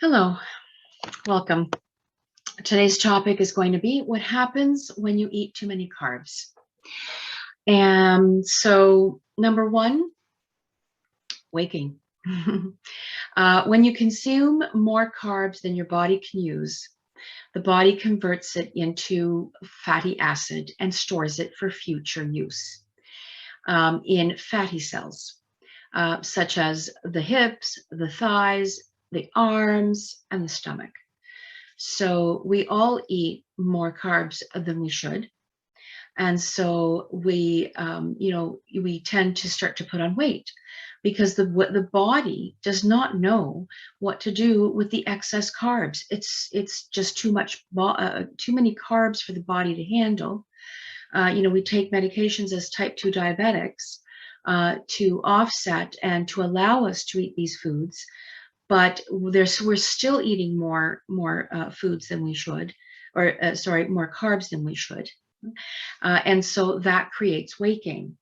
Hello, welcome. Today's topic is going to be what happens when you eat too many carbs. And so, number one, waking. When you consume more carbs than your body can use, the body converts it into fatty acid and stores it for future use in fatty cells, such as the hips, the thighs, the arms, and the stomach. So we all eat more carbs than we should. And so we tend to start to put on weight because the body does not know what to do with the excess carbs. It's just too many carbs for the body to handle. We take medications as type 2 diabetics to offset and to allow us to eat these foods, but we're still eating more foods than we should, or more carbs than we should, and so that creates weight gain.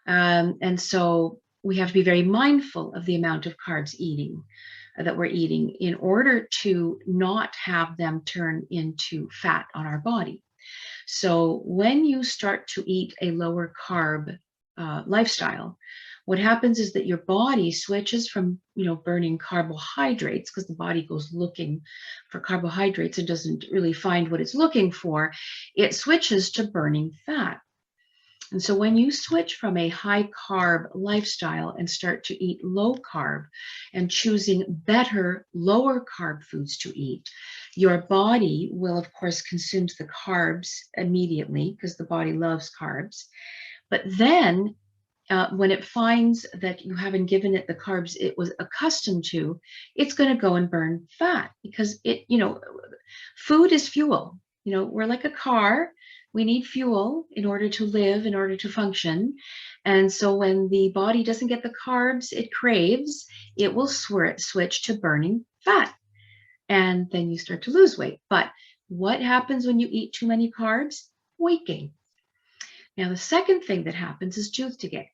And so we have to be very mindful of the amount of carbs that we're eating in order to not have them turn into fat on our body. So when you start to eat a lower carb lifestyle, what happens is that your body switches from, burning carbohydrates, because the body goes looking for carbohydrates and doesn't really find what it's looking for. It switches to burning fat. And so when you switch from a high carb lifestyle and start to eat low carb and choosing better lower carb foods to eat, your body will, of course, consume the carbs immediately because the body loves carbs. But then when it finds that you haven't given it the carbs it was accustomed to, it's going to go and burn fat because food is fuel. We're like a car. We need fuel in order to live, in order to function. And so when the body doesn't get the carbs it craves, it will switch to burning fat. And then you start to lose weight. But what happens when you eat too many carbs? Weight gain. Now, the second thing that happens is tooth decay.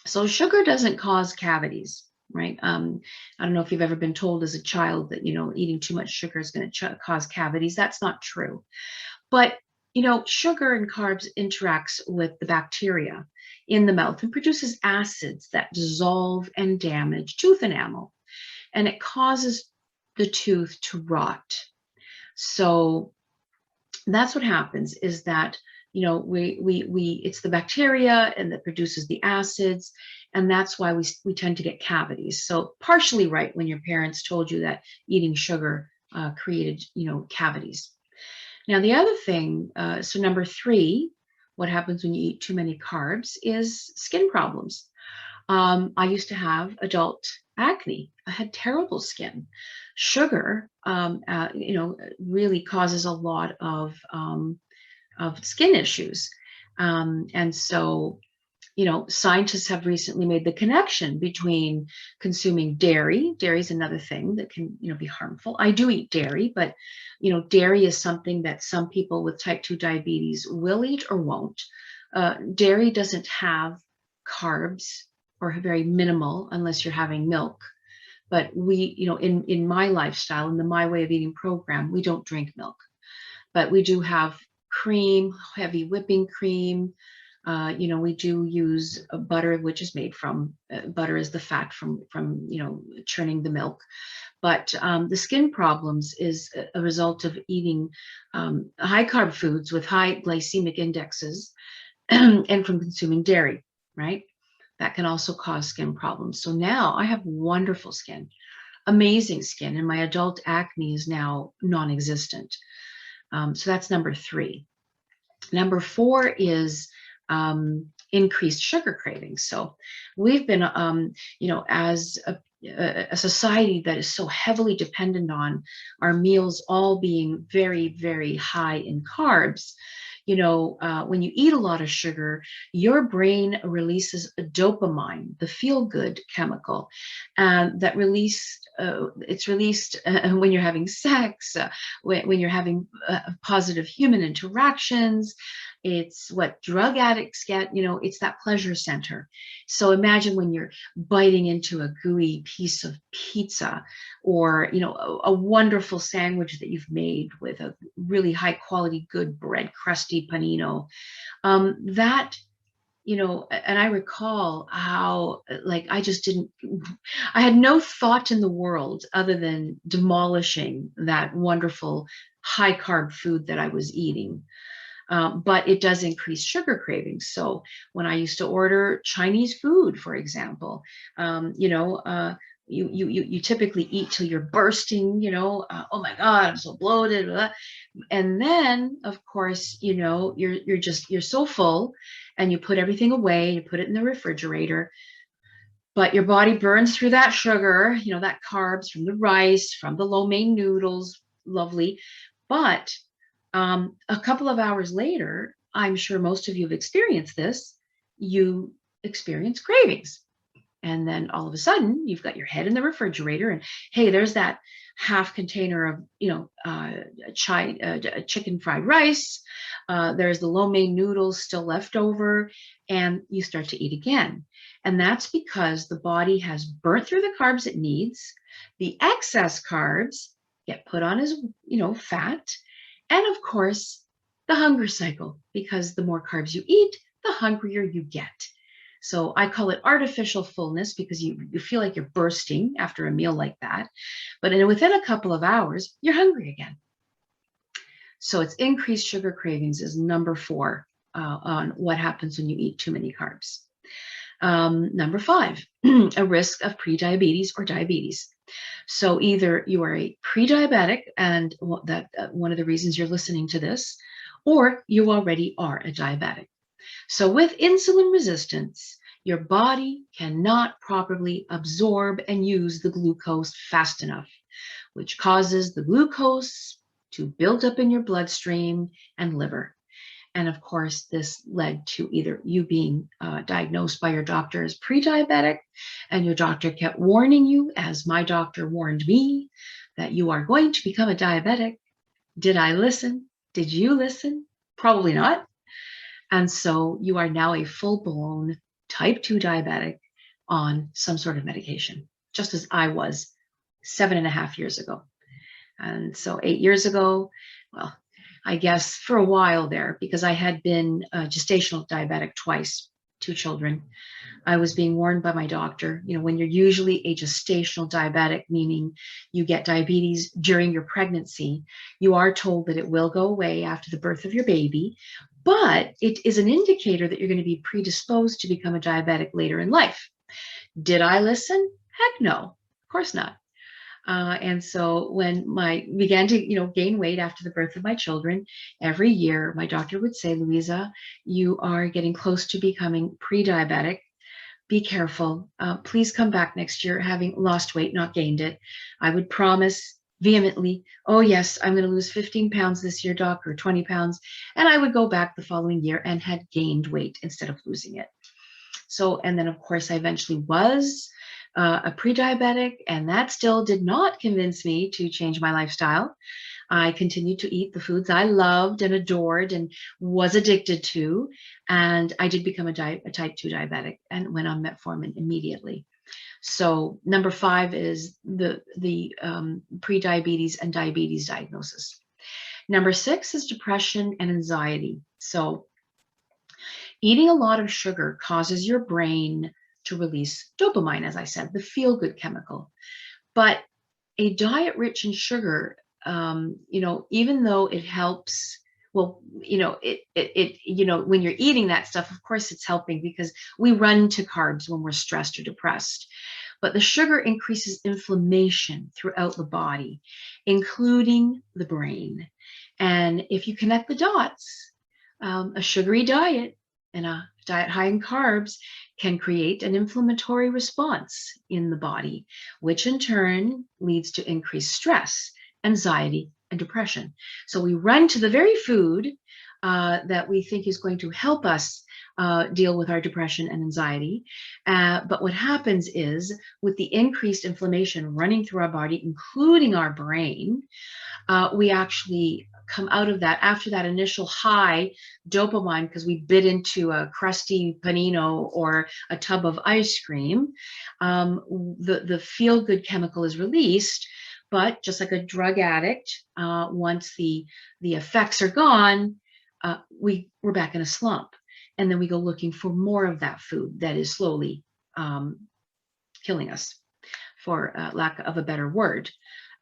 So sugar doesn't cause cavities, right? I don't know if you've ever been told as a child that, eating too much sugar is going to cause cavities. That's not true. But, sugar and carbs interacts with the bacteria in the mouth and produces acids that dissolve and damage tooth enamel. And it causes the tooth to rot. So that's what happens is that it's the bacteria and that produces the acids, and that's why we tend to get cavities. So partially right when your parents told you that eating sugar created cavities. Now the other thing, so number 3, what happens when you eat too many carbs is skin problems. I used to have adult acne. I had terrible skin. Sugar, really causes a lot of skin issues. And so, scientists have recently made the connection between consuming dairy. Dairy is another thing that can, be harmful. I do eat dairy, but, dairy is something that some people with type 2 diabetes will eat or won't. Dairy doesn't have carbs, or very minimal unless you're having milk. But we, in my lifestyle, in the My Way of Eating program, we don't drink milk. But we do have cream, heavy whipping cream. We do use butter, which is made from butter is the fat from churning the milk. But the skin problems is a result of eating high carb foods with high glycemic indexes and from consuming dairy, right? That can also cause skin problems. So now I have wonderful skin, amazing skin, and my adult acne is now non-existent. So that's number 3. Number 4 is increased sugar cravings. So we've been, as a society that is so heavily dependent on our meals all being very, very high in carbs, when you eat a lot of sugar, your brain releases a dopamine, the feel-good chemical, that it's released when you're having sex, when you're having positive human interactions. It's what drug addicts get, it's that pleasure center. So imagine when you're biting into a gooey piece of pizza, or, a wonderful sandwich that you've made with a really high quality, good bread, crusty panino. That, and I recall how, like, I had no thought in the world other than demolishing that wonderful high carb food that I was eating. But it does increase sugar cravings. So when I used to order Chinese food, for example, you typically eat till you're bursting, oh my God, I'm so bloated. Blah. And then, of course, you're so full, and you put everything away, you put it in the refrigerator, but your body burns through that sugar, that carbs from the rice, from the lo mein noodles, lovely. But a couple of hours later, I'm sure most of you have experienced this, you experience cravings. And then all of a sudden, you've got your head in the refrigerator, and hey, there's that half container of, chicken fried rice. There's the lo mein noodles still left over, and you start to eat again. And that's because the body has burnt through the carbs it needs. The excess carbs get put on as, fat. And of course, the hunger cycle, because the more carbs you eat, the hungrier you get. So I call it artificial fullness, because you feel like you're bursting after a meal like that. But within a couple of hours, you're hungry again. So it's increased sugar cravings is number 4 on what happens when you eat too many carbs. Number 5, a risk of prediabetes or diabetes. So either you are a pre-diabetic, and that one of the reasons you're listening to this, or you already are a diabetic. So with insulin resistance, your body cannot properly absorb and use the glucose fast enough, which causes the glucose to build up in your bloodstream and liver. And of course, this led to either you being diagnosed by your doctor as pre-diabetic, and your doctor kept warning you, as my doctor warned me, that you are going to become a diabetic. Did I listen? Did you listen? Probably not. And so you are now a full-blown type 2 diabetic on some sort of medication, just as I was 7.5 years ago. And so 8 years ago, well, I guess for a while there, because I had been gestational diabetic twice, 2 children, I was being warned by my doctor, when you're usually a gestational diabetic, meaning you get diabetes during your pregnancy, you are told that it will go away after the birth of your baby, but it is an indicator that you're going to be predisposed to become a diabetic later in life. Did I listen? Heck no, of course not. And so when I began to, gain weight after the birth of my children, every year my doctor would say, Louisa, you are getting close to becoming pre-diabetic. Be careful. Please come back next year having lost weight, not gained it. I would promise vehemently, oh yes, I'm going to lose 15 pounds this year, doc, or 20 pounds. And I would go back the following year and had gained weight instead of losing it. So, and then of course I eventually was a pre-diabetic, and that still did not convince me to change my lifestyle. I continued to eat the foods I loved and adored and was addicted to, and I did become a type 2 diabetic and went on metformin immediately. So number 5 is the pre-diabetes and diabetes diagnosis. Number 6 is depression and anxiety. So eating a lot of sugar causes your brain to release dopamine, as I said, the feel-good chemical. But a diet rich in sugar, even though it helps, well, when you're eating that stuff, of course it's helping, because we run to carbs when we're stressed or depressed. But the sugar increases inflammation throughout the body, including the brain. And if you connect the dots, a sugary diet and a diet high in carbs can create an inflammatory response in the body, which in turn leads to increased stress, anxiety, and depression. So we run to the very food that we think is going to help us deal with our depression and anxiety. But what happens is with the increased inflammation running through our body, including our brain, we actually come out of that after that initial high dopamine because we bit into a crusty panino or a tub of ice cream. The feel-good chemical is released, but just like a drug addict, once the effects are gone, we're back in a slump, and then we go looking for more of that food that is slowly killing us, for lack of a better word.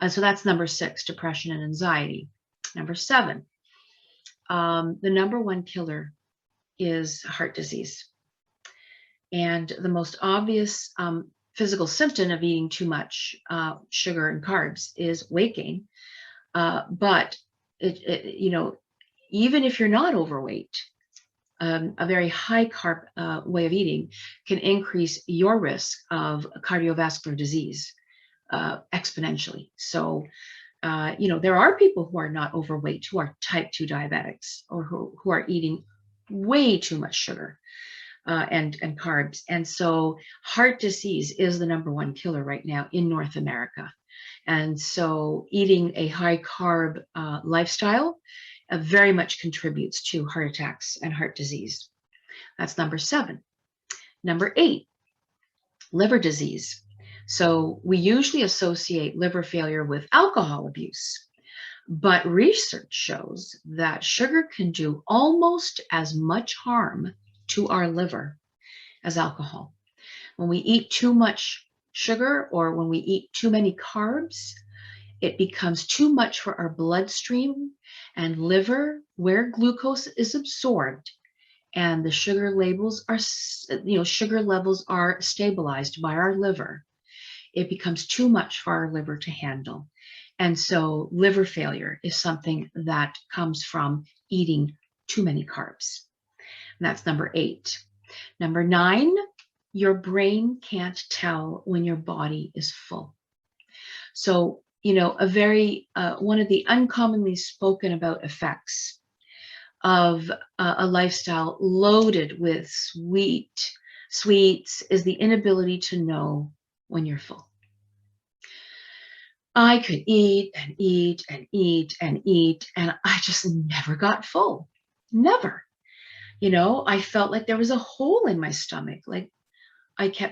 So that's number 6, depression and anxiety. Number 7, the number 1 killer is heart disease. And the most obvious physical symptom of eating too much sugar and carbs is weight gain. But even if you're not overweight, a very high carb way of eating can increase your risk of cardiovascular disease exponentially. So, there are people who are not overweight, who are type 2 diabetics, or who are eating way too much sugar and carbs. And so heart disease is the number 1 killer right now in North America. And so eating a high carb lifestyle very much contributes to heart attacks and heart disease. That's number 7. Number 8, liver disease. So we usually associate liver failure with alcohol abuse, but research shows that sugar can do almost as much harm to our liver as alcohol. When we eat too much sugar or when we eat too many carbs, it becomes too much for our bloodstream and liver, where glucose is absorbed, and the sugar levels are stabilized by our liver. It becomes too much for our liver to handle. And so liver failure is something that comes from eating too many carbs. And that's number 8. Number 9, your brain can't tell when your body is full. So, one of the uncommonly spoken about effects of a lifestyle loaded with sweets is the inability to know when you're full. I could eat and eat and eat and eat, and I just never got full. Never. I felt like there was a hole in my stomach. Like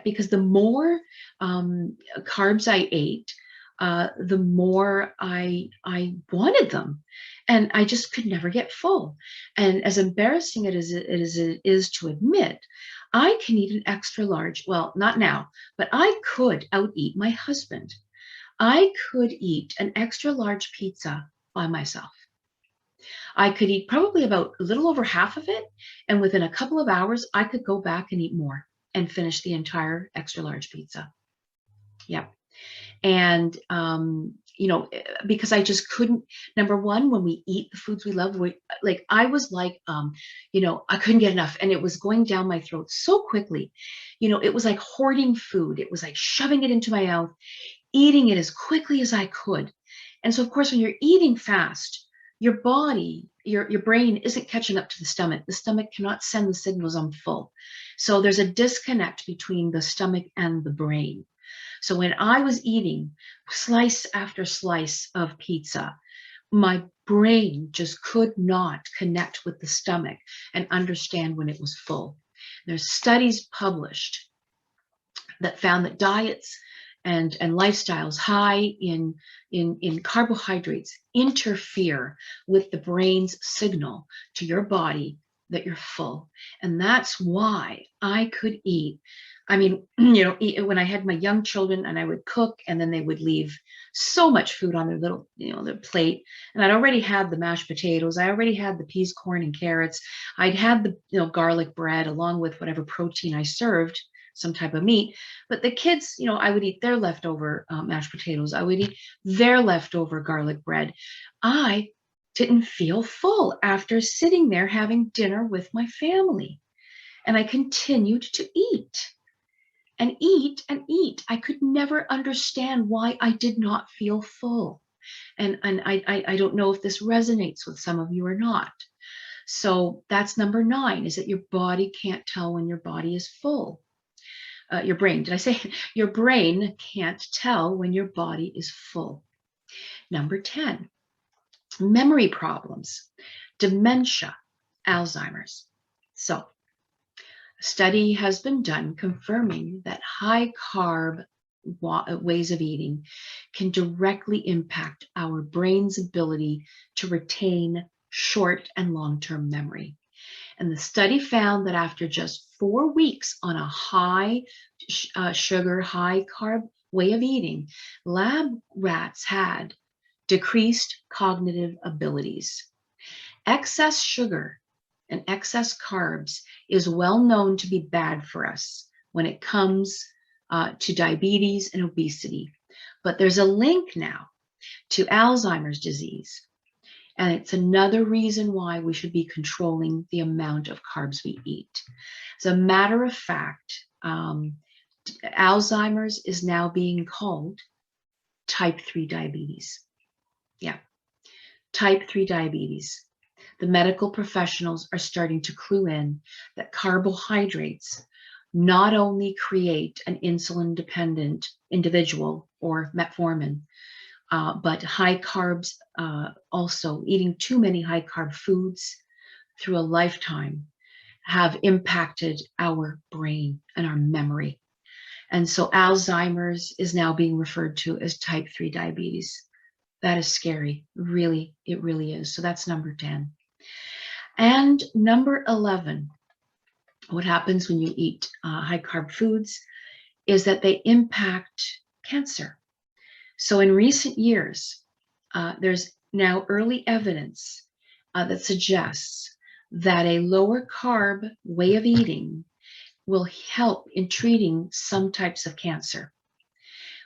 because the more carbs I ate, the more I wanted them, and I just could never get full. And as embarrassing as it is to admit, I can eat an extra large. Well, not now, but I could out-eat my husband. I could eat an extra large pizza by myself. I could eat probably about a little over half of it, and within a couple of hours, I could go back and eat more and finish the entire extra large pizza. Yep. And, because I just couldn't, number one, when we eat the foods we love, I was like, I couldn't get enough, and it was going down my throat so quickly. It was like hoarding food. It was like shoving it into my mouth, eating it as quickly as I could. And so, of course, when you're eating fast, your body, your brain isn't catching up to the stomach. The stomach cannot send the signals, I'm full. So there's a disconnect between the stomach and the brain. So when I was eating slice after slice of pizza, my brain just could not connect with the stomach and understand when it was full. There's studies published that found that diets and lifestyles high in carbohydrates interfere with the brain's signal to your body that you're full. And that's why I could eat. I mean, when I had my young children and I would cook, and then they would leave so much food on their little, their plate. And I'd already had the mashed potatoes. I already had the peas, corn, and carrots. I'd had the, garlic bread along with whatever protein I served, some type of meat. But the kids, I would eat their leftover mashed potatoes. I would eat their leftover garlic bread. I didn't feel full after sitting there having dinner with my family. And I continued to eat and eat and eat. I could never understand why I did not feel full. And I don't know if this resonates with some of you or not. So that's number 9, is that your body can't tell when your body is full. Your brain, did I say? Your brain can't tell when your body is full. Number 10, memory problems, dementia, Alzheimer's. So a study has been done confirming that high carb ways of eating can directly impact our brain's ability to retain short and long-term memory. And the study found that after just 4 weeks on a high sugar, high carb way of eating, lab rats had decreased cognitive abilities. Excess sugar and excess carbs is well known to be bad for us when it comes to diabetes and obesity. But there's a link now to Alzheimer's disease. And it's another reason why we should be controlling the amount of carbs we eat. As a matter of fact, Alzheimer's is now being called type 3 diabetes. Yeah, type 3 diabetes. The medical professionals are starting to clue in that carbohydrates not only create an insulin-dependent individual or metformin, but high carbs, also eating too many high carb foods through a lifetime have impacted our brain and our memory. And so Alzheimer's is now being referred to as type 3 diabetes. That is scary. Really, it really is. So that's number 10. And number 11, what happens when you eat high carb foods is that they impact cancer. So in recent years, there's now early evidence that suggests that a lower carb way of eating will help in treating some types of cancer.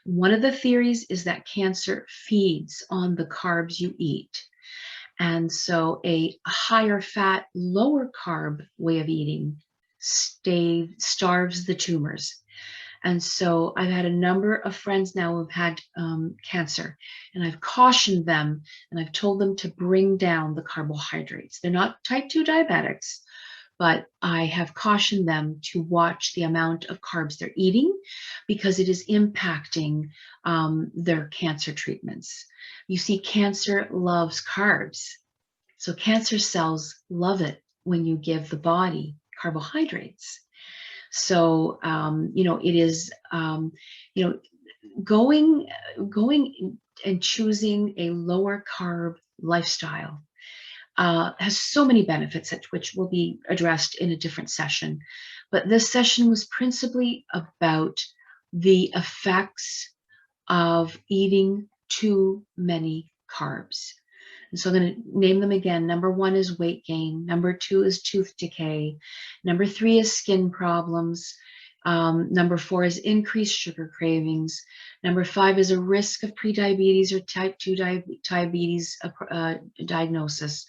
One of the theories is that cancer feeds on the carbs you eat. And so a higher fat, lower carb way of eating starves the tumors. And so I've had a number of friends now who've had cancer, and I've cautioned them and I've told them to bring down the carbohydrates. They're not type 2 diabetics, but I have cautioned them to watch the amount of carbs they're eating because it is impacting their cancer treatments. You see, cancer loves carbs. So cancer cells love it when you give the body carbohydrates. So, it is, going and choosing a lower carb lifestyle has so many benefits, which will be addressed in a different session. But this session was principally about the effects of eating too many carbs. And so I'm going to name them again. Number 1 is weight gain. Number 2 is tooth decay. Number 3 is skin problems. Number 4 is increased sugar cravings. Number 5 is a risk of prediabetes or type 2 diabetes diagnosis.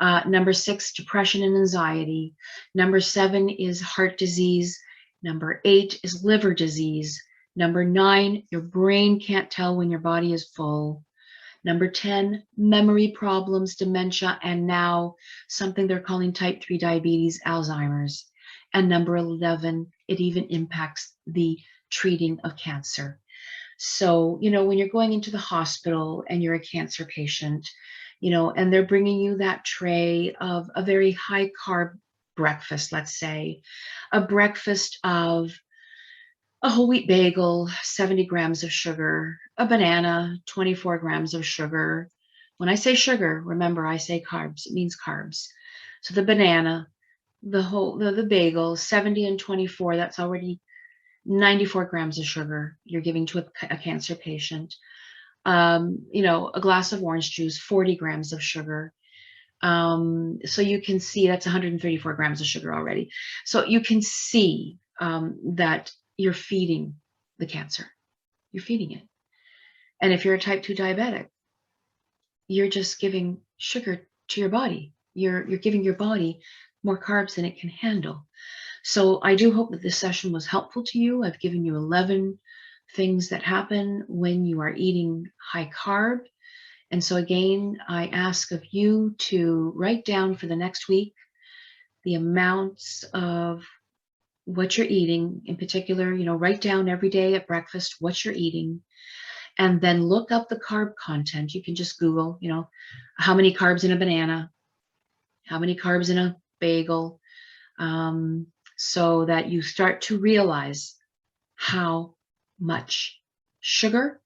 Number 6, depression and anxiety. Number 7 is heart disease. Number 8 is liver disease. Number 9, your brain can't tell when your body is full. Number 10, memory problems, dementia, and now something they're calling type 3 diabetes, Alzheimer's. And number 11, it even impacts the treating of cancer. So, when you're going into the hospital and you're a cancer patient, and they're bringing you that tray of a very high carb breakfast, let's say, a breakfast of a whole wheat bagel, 70 grams of sugar, a banana, 24 grams of sugar. When I say sugar, remember I say carbs, it means carbs. So the banana, the bagel, 70 and 24, that's already 94 grams of sugar you're giving to a cancer patient. A glass of orange juice, 40 grams of sugar. So you can see that's 134 grams of sugar already. So you can see that you're feeding the cancer. You're feeding it. And if you're a type 2 diabetic, you're just giving sugar to your body. You're giving your body more carbs than it can handle. So I do hope that this session was helpful to you. I've given you 11 things that happen when you are eating high carb. And so again, I ask of you to write down for the next week the amounts of what you're eating. In particular, write down every day at breakfast what you're eating, and then look up the carb content. You can just Google, how many carbs in a banana, how many carbs in a bagel, so that you start to realize how much sugar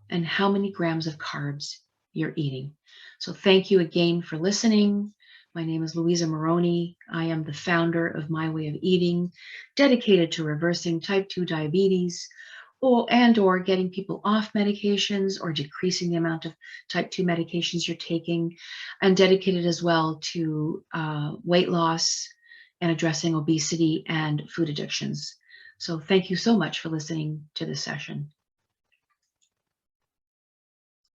and how many grams of carbs you're eating. So thank you again for listening. My name is Louisa Maroney. I am the founder of My Way of Eating, dedicated to reversing type 2 diabetes or getting people off medications or decreasing the amount of type 2 medications you're taking, and dedicated as well to weight loss and addressing obesity and food addictions. So thank you so much for listening to this session.